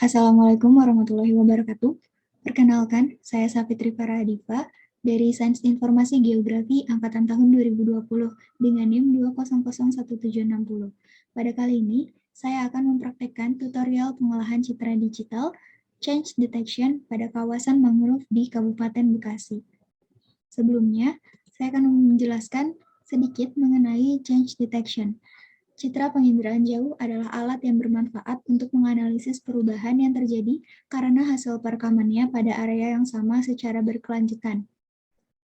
Assalamualaikum warahmatullahi wabarakatuh. Perkenalkan, saya Safitri Farahadifa dari Sains Informasi Geografi Angkatan tahun 2020 dengan NIM 2001760. Pada kali ini, saya akan mempraktekkan tutorial pengolahan citra digital change detection pada kawasan mangrove di Kabupaten Bekasi. Sebelumnya, saya akan menjelaskan sedikit mengenai change detection. Citra penginderaan jauh adalah alat yang bermanfaat untuk menganalisis perubahan yang terjadi karena hasil perekamannya pada area yang sama secara berkelanjutan.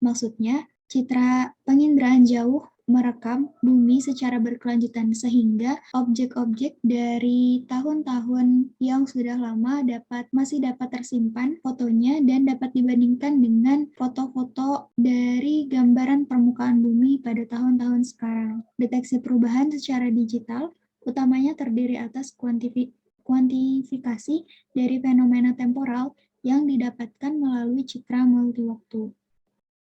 Maksudnya, citra penginderaan jauh merekam bumi secara berkelanjutan sehingga objek-objek dari tahun-tahun yang sudah lama masih dapat tersimpan fotonya dan dapat dibandingkan dengan foto-foto dari gambaran permukaan bumi pada tahun-tahun sekarang. Deteksi perubahan secara digital utamanya terdiri atas kuantifikasi dari fenomena temporal yang didapatkan melalui citra multiwaktu.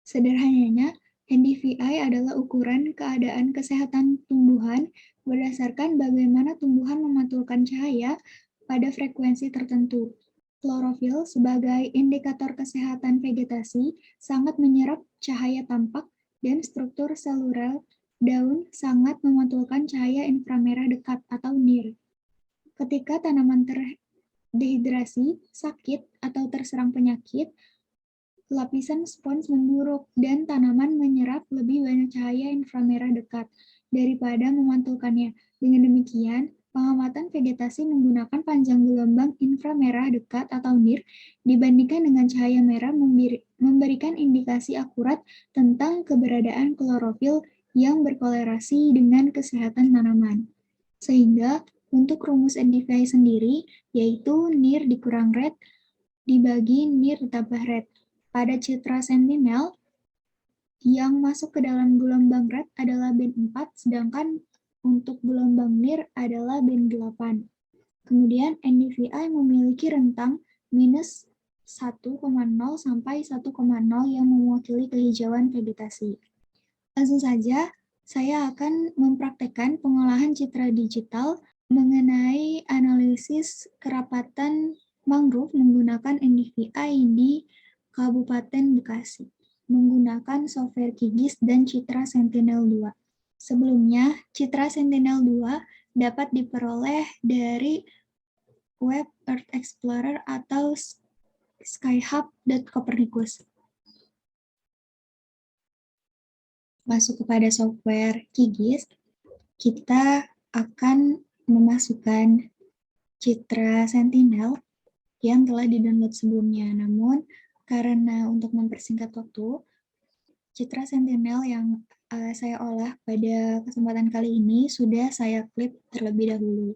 Sederhananya, NDVI adalah ukuran keadaan kesehatan tumbuhan berdasarkan bagaimana tumbuhan memantulkan cahaya pada frekuensi tertentu. Klorofil sebagai indikator kesehatan vegetasi sangat menyerap cahaya tampak dan struktur seluler daun sangat memantulkan cahaya inframerah dekat atau NIR. Ketika tanaman terdehidrasi, sakit, atau terserang penyakit, lapisan spons memburuk dan tanaman menyerap lebih banyak cahaya inframerah dekat daripada memantulkannya. Dengan demikian, pengamatan vegetasi menggunakan panjang gelombang inframerah dekat atau NIR dibandingkan dengan cahaya merah memberikan indikasi akurat tentang keberadaan klorofil yang berkorelasi dengan kesehatan tanaman. Sehingga untuk rumus NDVI sendiri, yaitu NIR dikurang red dibagi NIR ditambah red. Pada citra sentinel, yang masuk ke dalam gelombang red adalah band 4, sedangkan untuk gelombang NIR adalah band 8. Kemudian NDVI memiliki rentang minus 1,0 sampai 1,0 yang mewakili kehijauan vegetasi. Langsung saja, saya akan mempraktekkan pengolahan citra digital mengenai analisis kerapatan mangrove menggunakan NDVI di Kabupaten Bekasi, menggunakan software QGIS dan Citra Sentinel-2. Sebelumnya, Citra Sentinel-2 dapat diperoleh dari web Earth Explorer atau skyhub.copernicus. Masuk kepada software QGIS, kita akan memasukkan Citra Sentinel yang telah di-download sebelumnya. Namun, karena untuk mempersingkat waktu, Citra Sentinel yang saya olah pada kesempatan kali ini sudah saya klip terlebih dahulu.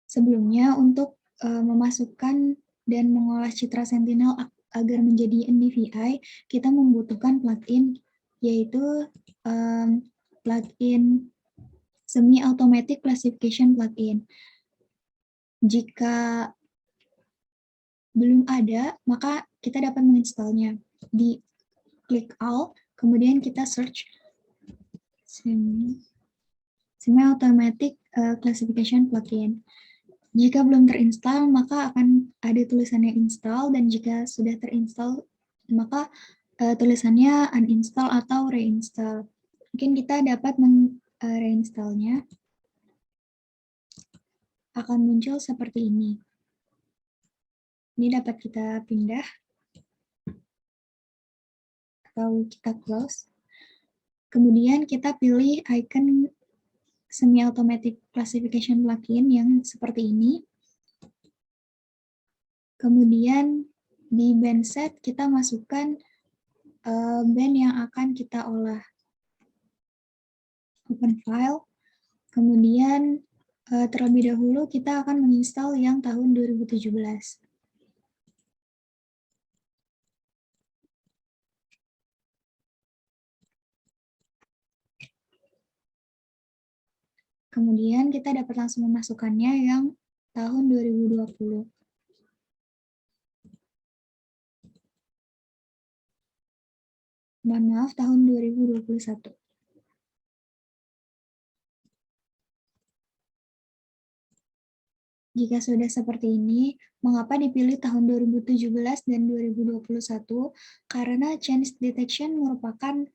Sebelumnya, untuk memasukkan dan mengolah Citra Sentinel agar menjadi NDVI, kita membutuhkan plugin, yaitu plugin Semi-Automatic Classification Plugin. Jika belum ada, maka kita dapat menginstalnya. Di klik all, kemudian kita search Semi-Automatic Classification Plugin. Jika belum terinstall, maka akan ada tulisannya install, dan jika sudah terinstall, maka tulisannya uninstall atau reinstall. Mungkin kita dapat reinstallnya. Akan muncul seperti ini. Ini dapat kita pindah atau kita close. Kemudian kita pilih icon Semi-Automatic Classification Plugin yang seperti ini. Kemudian di band set kita masukkan band yang akan kita olah. Open file. Kemudian terlebih dahulu kita akan menginstal yang tahun 2017. Kemudian kita dapat langsung memasukkannya yang tahun 2020. Mohon maaf, tahun 2021. Jika sudah seperti ini, mengapa dipilih tahun 2017 dan 2021? Karena change detection merupakan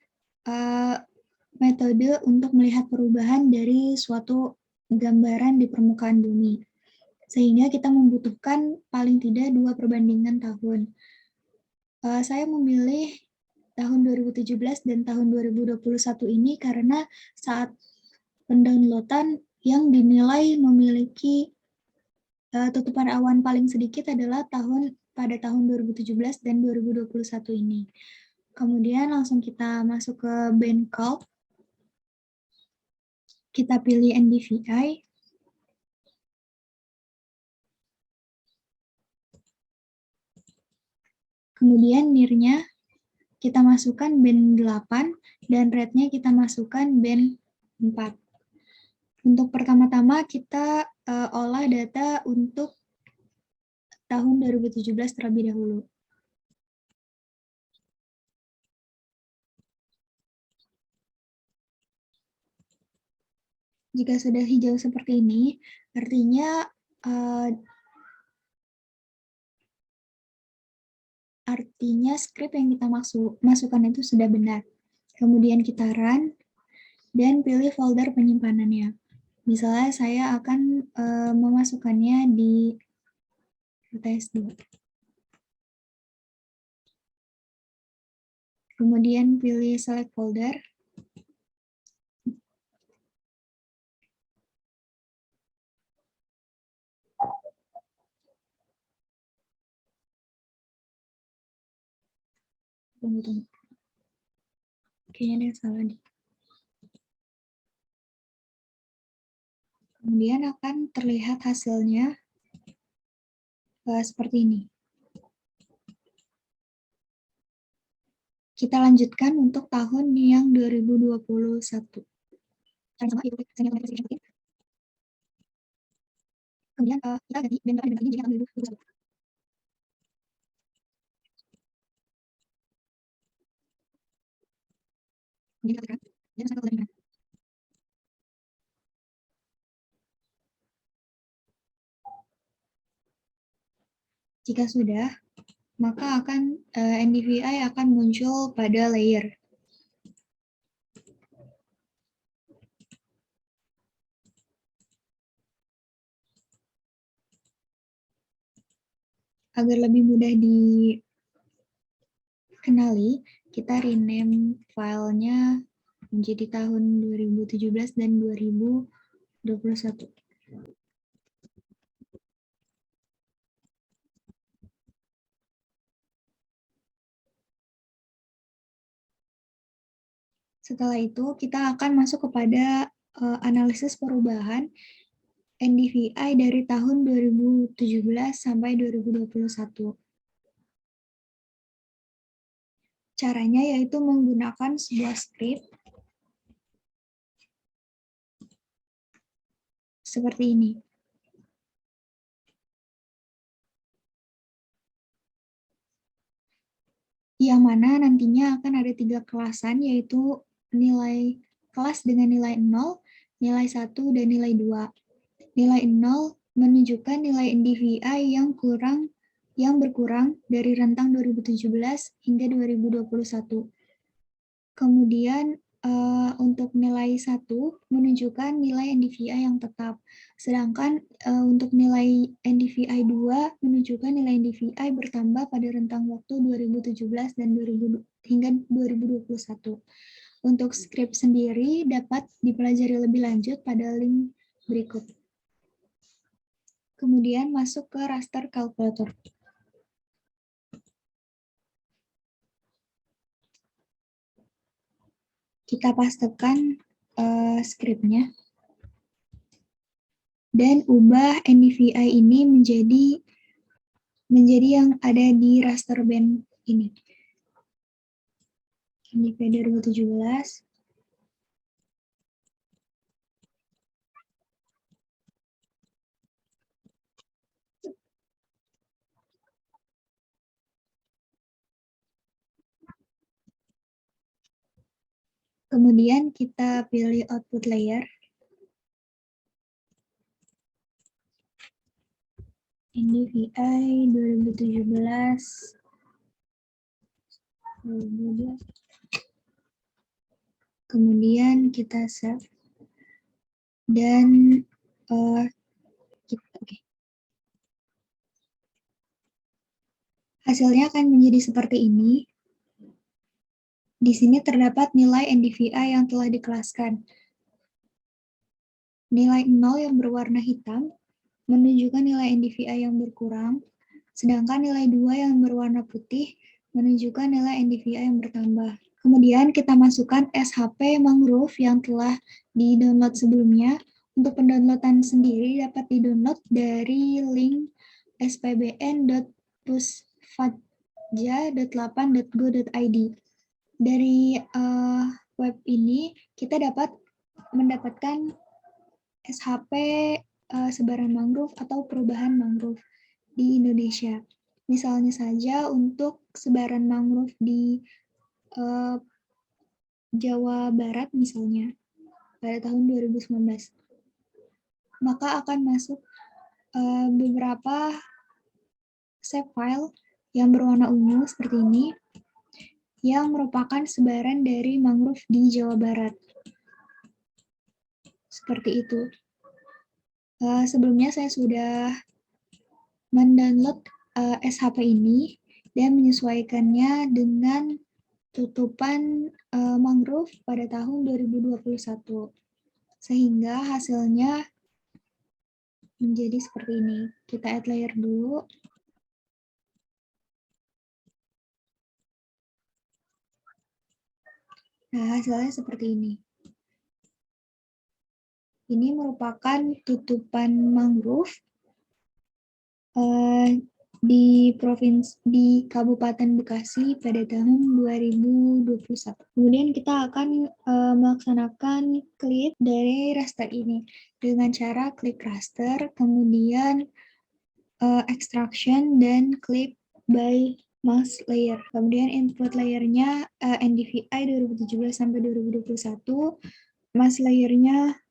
metode untuk melihat perubahan dari suatu gambaran di permukaan bumi. Sehingga kita membutuhkan paling tidak 2 perbandingan tahun. Saya memilih tahun 2017 dan tahun 2021 ini karena saat pendownloadan yang dinilai memiliki tutupan awan paling sedikit adalah pada tahun 2017 dan 2021 ini. Kemudian langsung kita masuk ke band calc. Kita pilih NDVI. Kemudian NIR-nya kita masukkan band 8 dan rate-nya kita masukkan band 4. Untuk pertama-tama kita olah data untuk tahun 2017 terlebih dahulu. Jika sudah hijau seperti ini, artinya script yang kita masukkan itu sudah benar. Kemudian kita run dan pilih folder penyimpanannya. Misalnya saya akan memasukkannya di UTS-2. Kemudian pilih select folder. Tunggu. Kayaknya ada yang salah nih. Kemudian akan terlihat hasilnya seperti ini. Kita lanjutkan untuk tahun yang 2021. Kemudian kita ganti band ini jadi tahun 2021. Kemudian kita tekan, dan sampai ke Jika sudah, maka NDVI akan muncul pada layer. Agar lebih mudah dikenali, kita rename filenya menjadi tahun 2017 dan 2021. Setelah itu, kita akan masuk kepada analisis perubahan NDVI dari tahun 2017 sampai 2021. Caranya yaitu menggunakan sebuah script seperti ini. Yang mana nantinya akan ada 3 kelasan, yaitu nilai kelas dengan nilai 0, nilai 1, dan nilai 2. Nilai 0 menunjukkan nilai NDVI yang berkurang dari rentang 2017 hingga 2021. Kemudian untuk nilai 1 menunjukkan nilai NDVI yang tetap. Sedangkan untuk nilai NDVI 2 menunjukkan nilai NDVI bertambah pada rentang waktu 2017 dan hingga 2021. Untuk script sendiri dapat dipelajari lebih lanjut pada link berikut. Kemudian masuk ke raster calculator. Kita pastekan scriptnya. Dan ubah NDVI ini menjadi yang ada di raster band ini. NDVI 2017. Kemudian kita pilih output layer. NDVI 2017. Kemudian kita save dan hasilnya akan menjadi seperti ini. Di sini terdapat nilai NDVI yang telah dikelaskan. Nilai 0 yang berwarna hitam menunjukkan nilai NDVI yang berkurang, sedangkan nilai 2 yang berwarna putih menunjukkan nilai NDVI yang bertambah. Kemudian kita masukkan SHP Mangrove yang telah di-download sebelumnya. Untuk pendownloadan sendiri dapat di-download dari link spbn.pusfatja.8.go.id. Dari web ini kita dapat mendapatkan SHP sebaran mangrove atau perubahan mangrove di Indonesia. Misalnya saja untuk sebaran mangrove di Jawa Barat misalnya pada tahun 2019, maka akan masuk beberapa shape file yang berwarna ungu seperti ini yang merupakan sebaran dari mangrove di Jawa Barat. Seperti itu. Sebelumnya saya sudah mendownload SHP ini dan menyesuaikannya dengan tutupan mangrove pada tahun 2021. Sehingga hasilnya menjadi seperti ini. Kita add layer dulu. Nah, hasilnya seperti ini. Ini merupakan tutupan mangrove di Kabupaten Bekasi pada tahun 2021. Kemudian kita akan melaksanakan clip dari raster ini dengan cara klik raster, kemudian extraction dan clip by mask layer. Kemudian input layernya NDVI 2017 sampai 2021, mask layernya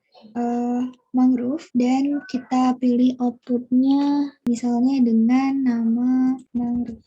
mangrove, dan kita pilih outputnya misalnya dengan nama mangrove.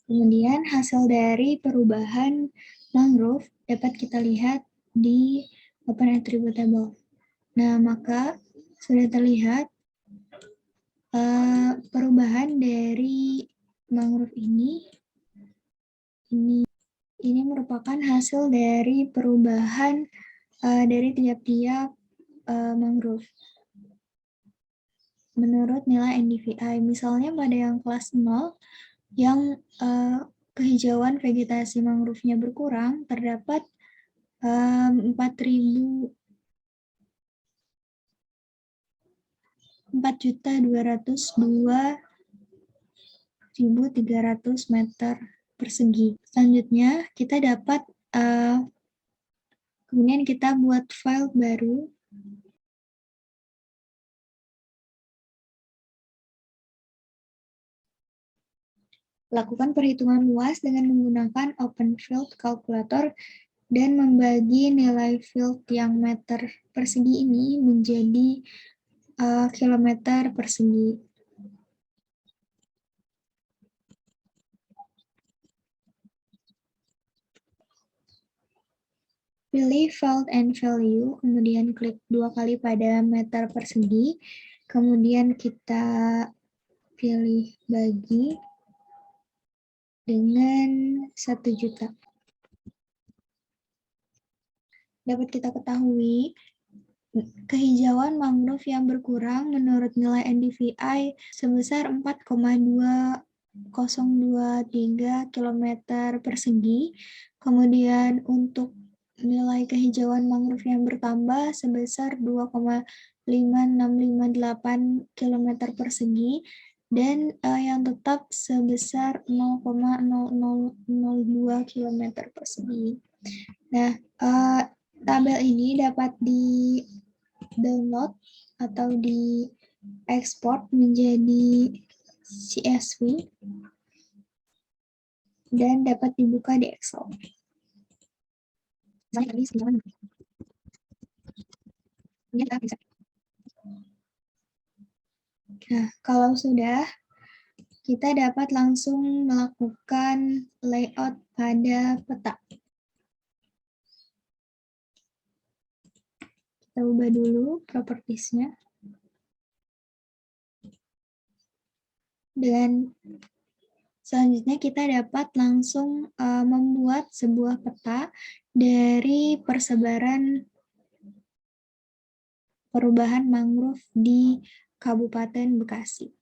Kemudian hasil dari perubahan mangrove dapat kita lihat di Open Attribute Table. Nah, maka sudah terlihat perubahan dari mangrove ini merupakan hasil dari perubahan dari tiap-tiap mangrove menurut nilai NDVI. Misalnya pada yang kelas 0 yang kehijauan vegetasi mangrove-nya berkurang, terdapat 4.202.300 meter persegi. Selanjutnya kita dapat kemudian kita buat file baru. Lakukan perhitungan luas dengan menggunakan Open Field Calculator dan membagi nilai field yang meter persegi ini menjadi kilometer persegi. Pilih Field and Value, kemudian klik 2 kali pada meter persegi, kemudian kita pilih bagi dengan 1 juta. Dapat kita ketahui, kehijauan mangrove yang berkurang menurut nilai NDVI sebesar 4,2023 km persegi. Kemudian untuk nilai kehijauan mangrove yang bertambah sebesar 2,5658 km persegi dan yang tetap sebesar 0,0002 km persegi. Nah, tabel ini dapat di-download atau di-ekspor menjadi CSV dan dapat dibuka di Excel. Nah, kalau sudah, kita dapat langsung melakukan layout pada peta. Kita ubah dulu propertiesnya. Dan selanjutnya kita dapat langsung membuat sebuah peta dari persebaran perubahan mangrove di Kabupaten Bekasi.